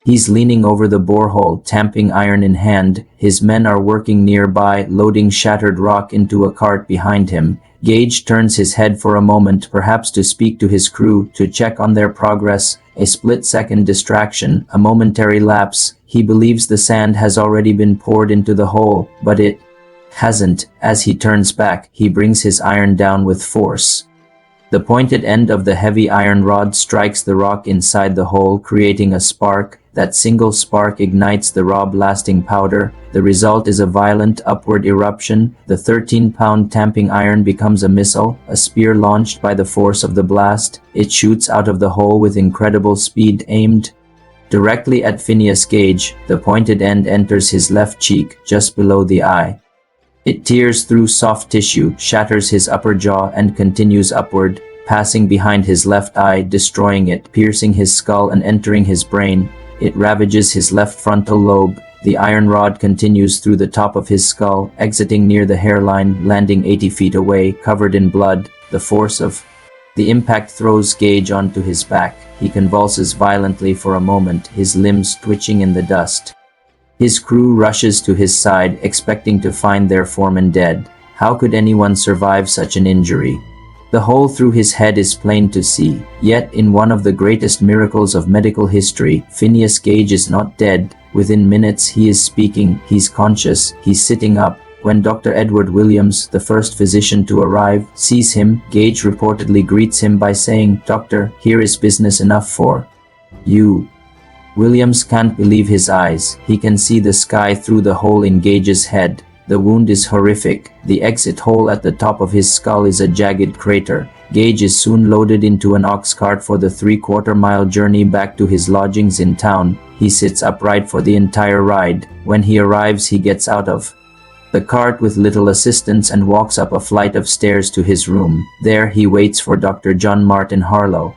He's leaning over the borehole, tamping iron in hand. His men are working nearby, loading shattered rock into a cart behind him. Gage turns his head for a moment, perhaps to speak to his crew, to check on their progress. A split-second distraction, a momentary lapse. He believes the sand has already been poured into the hole, but it hasn't. As he turns back, he brings his iron down with force. The pointed end of the heavy iron rod strikes the rock inside the hole, creating a spark. That single spark ignites the raw blasting powder. The result is a violent upward eruption. The 13-pound tamping iron becomes a missile, a spear launched by the force of the blast. It shoots out of the hole with incredible speed, aimed directly at Phineas Gage. The pointed end enters his left cheek, just below the eye. It tears through soft tissue, shatters his upper jaw, and continues upward, passing behind his left eye, destroying it, piercing his skull and entering his brain. It ravages his left frontal lobe. The iron rod continues through the top of his skull, exiting near the hairline, landing 80 feet away, covered in blood. The force of the impact throws Gage onto his back. He convulses violently for a moment, his limbs twitching in the dust. His crew rushes to his side, expecting to find their foreman dead. How could anyone survive such an injury? The hole through his head is plain to see. Yet, in one of the greatest miracles of medical history, Phineas Gage is not dead. Within minutes he is speaking, he's conscious, he's sitting up. When Dr. Edward Williams, the first physician to arrive, sees him, Gage reportedly greets him by saying, "Doctor, here is business enough for you." Williams can't believe his eyes. He can see the sky through the hole in Gage's head. The wound is horrific. The exit hole at the top of his skull is a jagged crater. Gage is soon loaded into an ox cart for the 3/4-mile journey back to his lodgings in town. He sits upright for the entire ride. When he arrives, he gets out of the cart with little assistance and walks up a flight of stairs to his room. There he waits for Dr. John Martin Harlow.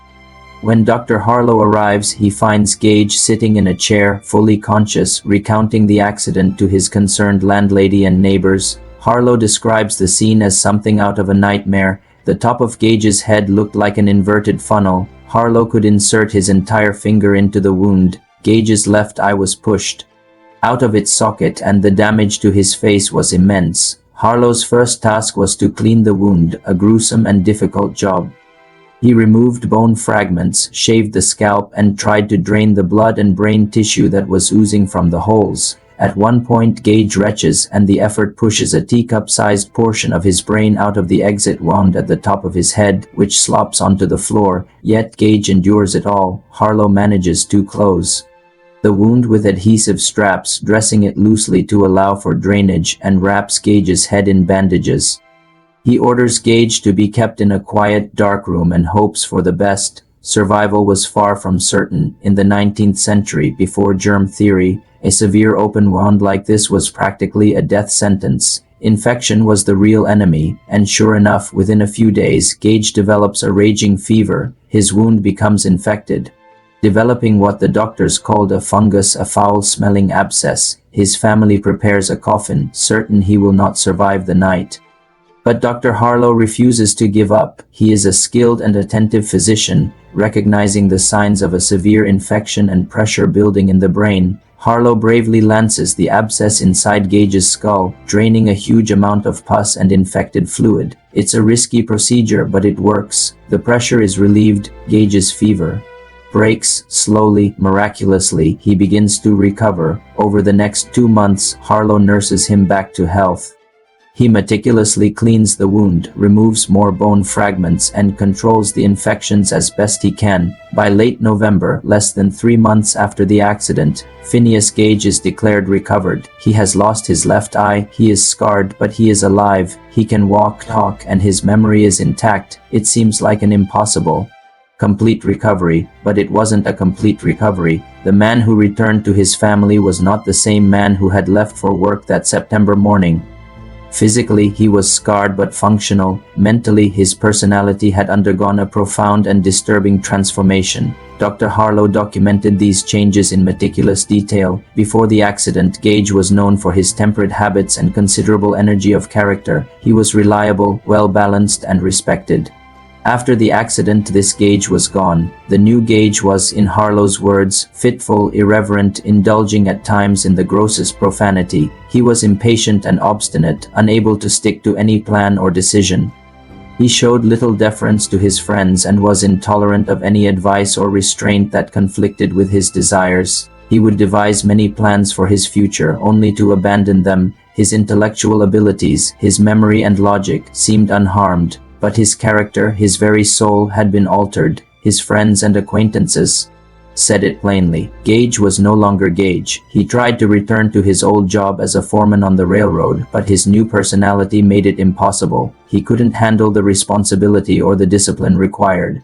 When Dr. Harlow arrives, he finds Gage sitting in a chair, fully conscious, recounting the accident to his concerned landlady and neighbors. Harlow describes the scene as something out of a nightmare. The top of Gage's head looked like an inverted funnel. Harlow could insert his entire finger into the wound. Gage's left eye was pushed out of its socket, and the damage to his face was immense. Harlow's first task was to clean the wound, a gruesome and difficult job. He removed bone fragments, shaved the scalp, and tried to drain the blood and brain tissue that was oozing from the holes. At one point, Gage retches, and the effort pushes a teacup-sized portion of his brain out of the exit wound at the top of his head, which slops onto the floor. Yet Gage endures it all. Harlow manages to close the wound with adhesive straps, dressing it loosely to allow for drainage, and wraps Gage's head in bandages. He orders Gage to be kept in a quiet, dark room and hopes for the best. Survival was far from certain. In the 19th century, before germ theory, a severe open wound like this was practically a death sentence. Infection was the real enemy, and sure enough, within a few days, Gage develops a raging fever. His wound becomes infected, developing what the doctors called a fungus, a foul-smelling abscess. His family prepares a coffin, certain he will not survive the night. But Dr. Harlow refuses to give up. He is a skilled and attentive physician. Recognizing the signs of a severe infection and pressure building in the brain, Harlow bravely lances the abscess inside Gage's skull, draining a huge amount of pus and infected fluid. It's a risky procedure, but it works. The pressure is relieved. Gage's fever breaks slowly, miraculously. He begins to recover. Over the next 2 months, Harlow nurses him back to health. He meticulously cleans the wound, removes more bone fragments, and controls the infections as best he can. By late November, less than 3 months after the accident, Phineas Gage is declared recovered. He has lost his left eye, he is scarred, but he is alive. He can walk, talk, and his memory is intact. It seems like an impossible complete recovery, but it wasn't a complete recovery. The man who returned to his family was not the same man who had left for work that September morning. Physically, he was scarred but functional. Mentally, his personality had undergone a profound and disturbing transformation. Dr. Harlow documented these changes in meticulous detail. Before the accident, Gage was known for his temperate habits and considerable energy of character. He was reliable, well-balanced, and respected. After the accident, this Gage was gone. The new Gage was, in Harlow's words, fitful, irreverent, indulging at times in the grossest profanity. He was impatient and obstinate, unable to stick to any plan or decision. He showed little deference to his friends and was intolerant of any advice or restraint that conflicted with his desires. He would devise many plans for his future, only to abandon them. His intellectual abilities, his memory and logic, seemed unharmed, but his character, his very soul, had been altered. His friends and acquaintances said it plainly. Gage was no longer Gage. He tried to return to his old job as a foreman on the railroad, but his new personality made it impossible. He couldn't handle the responsibility or the discipline required.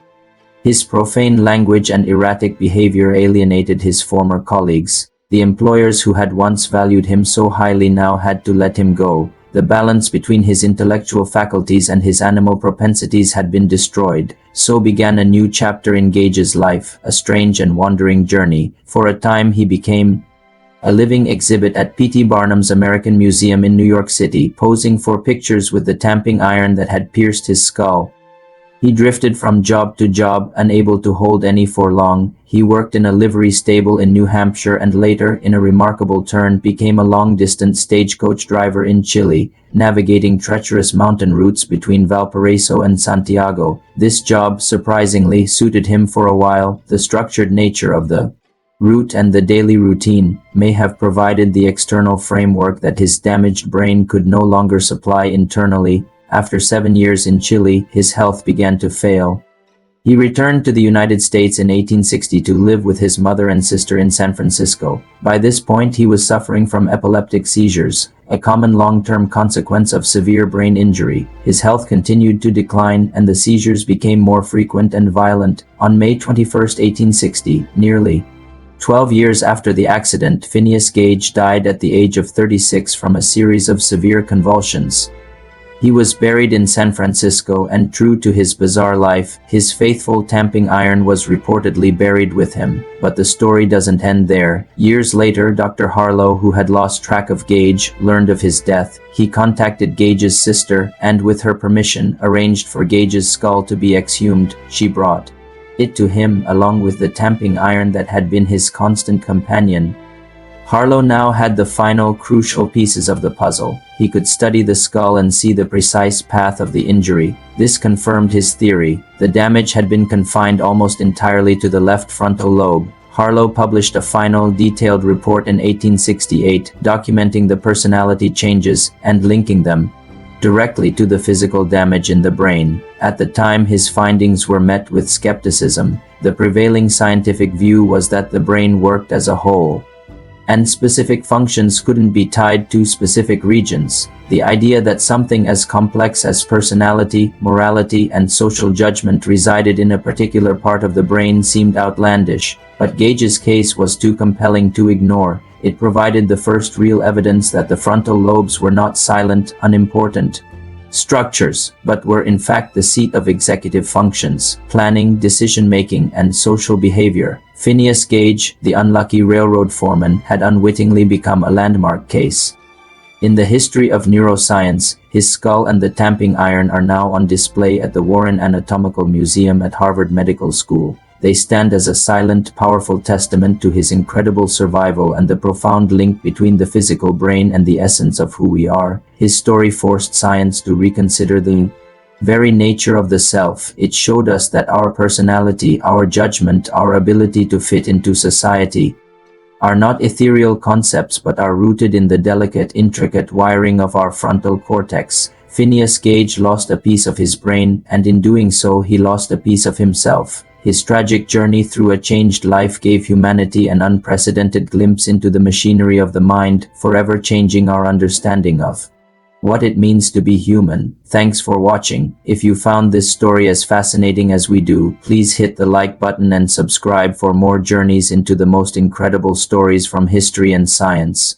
His profane language and erratic behavior alienated his former colleagues. The employers who had once valued him so highly now had to let him go. The balance between his intellectual faculties and his animal propensities had been destroyed. So began a new chapter in Gage's life, a strange and wandering journey. For a time he became a living exhibit at P.T. Barnum's American Museum in New York City, posing for pictures with the tamping iron that had pierced his skull. He drifted from job to job, unable to hold any for long. He worked in a livery stable in New Hampshire and later, in a remarkable turn, became a long-distance stagecoach driver in Chile, navigating treacherous mountain routes between Valparaiso and Santiago. This job, surprisingly, suited him for a while. The structured nature of the route and the daily routine may have provided the external framework that his damaged brain could no longer supply internally. After 7 years in Chile, his health began to fail. He returned to the United States in 1860 to live with his mother and sister in San Francisco. By this point, he was suffering from epileptic seizures, a common long-term consequence of severe brain injury. His health continued to decline, and the seizures became more frequent and violent. On May 21, 1860, nearly 12 years after the accident, Phineas Gage died at the age of 36 from a series of severe convulsions. He was buried in San Francisco, and true to his bizarre life, his faithful tamping iron was reportedly buried with him. But the story doesn't end there. Years later, Dr. Harlow, who had lost track of Gage, learned of his death. He contacted Gage's sister, and with her permission, arranged for Gage's skull to be exhumed. She brought it to him, along with the tamping iron that had been his constant companion. Harlow now had the final, crucial pieces of the puzzle. He could study the skull and see the precise path of the injury. This confirmed his theory. The damage had been confined almost entirely to the left frontal lobe. Harlow published a final, detailed report in 1868, documenting the personality changes and linking them directly to the physical damage in the brain. At the time, his findings were met with skepticism. The prevailing scientific view was that the brain worked as a whole, and specific functions couldn't be tied to specific regions. The idea that something as complex as personality, morality, and social judgment resided in a particular part of the brain seemed outlandish, but Gage's case was too compelling to ignore. It provided the first real evidence that the frontal lobes were not silent, unimportant structures, but were in fact the seat of executive functions, planning, decision-making, and social behavior. Phineas Gage, the unlucky railroad foreman, had unwittingly become a landmark case in the history of neuroscience. His skull and the tamping iron are now on display at the Warren Anatomical Museum at Harvard Medical School. They stand as a silent, powerful testament to his incredible survival and the profound link between the physical brain and the essence of who we are. His story forced science to reconsider the very nature of the self. It showed us that our personality, our judgment, our ability to fit into society are not ethereal concepts but are rooted in the delicate, intricate wiring of our frontal cortex. Phineas Gage lost a piece of his brain, and in doing so he lost a piece of himself. His tragic journey through a changed life gave humanity an unprecedented glimpse into the machinery of the mind, forever changing our understanding of what it means to be human. Thanks for watching. If you found this story as fascinating as we do, please hit the like button and subscribe for more journeys into the most incredible stories from history and science.